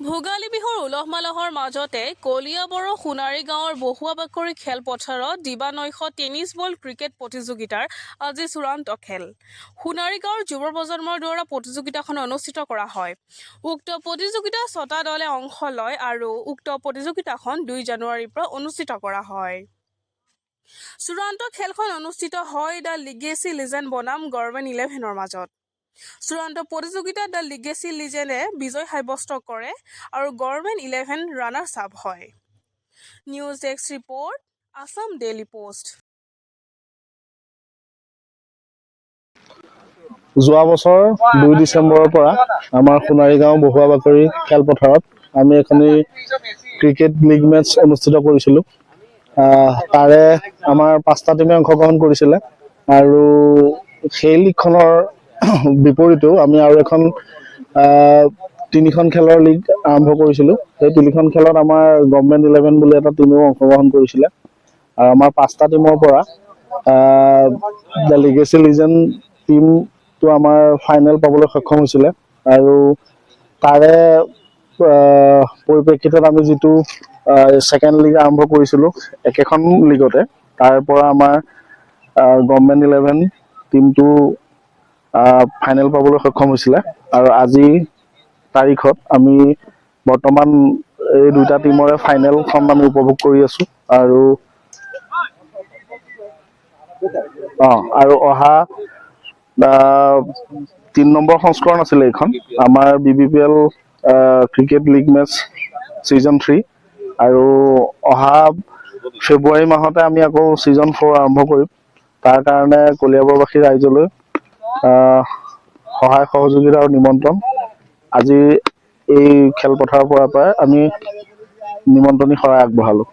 ভোগালী বিহুৰ উলহ মালহৰ মাজতে কলিয়াবৰৰ সোণাৰী গাঁৱৰ বহুৱাবাকৰি খেলপথাৰত দিবা-900 টেনিছ বল ক্ৰিকেট প্ৰতিযোগিতাৰ আজি চূড়ান্ত খেল। সোণাৰী গাঁৱৰ যুৱ প্ৰজন্মৰ দ্বাৰা প্ৰতিযোগিতাখন অনুষ্ঠিত কৰা হয়। উক্ত প্ৰতিযোগিতাত 6টা দলে অংশ লয় আৰু উক্ত প্ৰতিযোগিতাখন 2 জানুৱাৰীৰ পৰা অনুষ্ঠিত কৰা হয়। চূড়ান্ত খেলখন অনুষ্ঠিত হয় দ্য লিগেসি লিজেণ্ড বনাম গভৰ্ণমেণ্ট 11ৰ মাজত। চূড়ান্ত প্ৰতিযোগিতাত দ্য লিগেসি লিজেণ্ডে বিজয় সাব্যস্ত কৰে আৰু গভৰ্ণমেণ্ট 11 ৰানাৰ্ছ আপ হয়। News desk report, Assam daily post. যোৱা বছৰ 2 ডিচেম্বৰৰ পৰা আমাৰ সোণাৰী গাঁও বহুৱাবাকৰি খেলপথাৰত আমি এখনি ক্ৰিকেট লিগ মেচ অনুষ্ঠিত কৰিছিলোঁ। তাৰে আমাৰ 5টা টিমে অংশগ্ৰহণ কৰিছিলে আৰু সেই লিগখনৰ বিপৰীতেও আমি আৰু এখন 3খন খেলৰ লিগ আৰম্ভ কৰিছিলোঁ। সেই 3খন খেলত আমাৰ গভৰ্ণমেণ্ট 11 বুলি এটা টিমেও অংশগ্ৰহণ কৰিছিলে আৰু আমাৰ 5টা টিমৰ পৰা দ্য লিগেসি লিজেণ্ড টিমটো আমাৰ ফাইনেল পাবলৈ সক্ষম হৈছিলে আৰু তাৰে পৰিপ্ৰেক্ষিতত আমি যিটো ছেকেণ্ড লিগ আৰম্ভ কৰিছিলোঁ একেখন লিগতে, তাৰ পৰা আমাৰ গভৰ্ণমেণ্ট 11 টিমটো ফাইনেল পাবলৈ সক্ষম হৈছিলে আৰু আজি তাৰিখত আমি বৰ্তমান এই 2টা টিমৰে ফাইনেলখন আমি উপভোগ কৰি আছোঁ আৰু অহা 3 নম্বৰ সংস্কৰণ আছিলে এইখন আমাৰ BBPL cricket league match season 3 আৰু অহা ফেব্ৰুৱাৰী মাহতে আমি আকৌ ছিজন 4 আৰম্ভ কৰিম। তাৰ কাৰণে কলিয়াবৰবাসী ৰাইজলৈ সহায় সহযোগিতা আৰু নিমন্ত্ৰণ। আজি এই খেলপথাৰৰ পৰাই আমি নিমন্ত্ৰণী শৰাই আগবঢ়ালোঁ।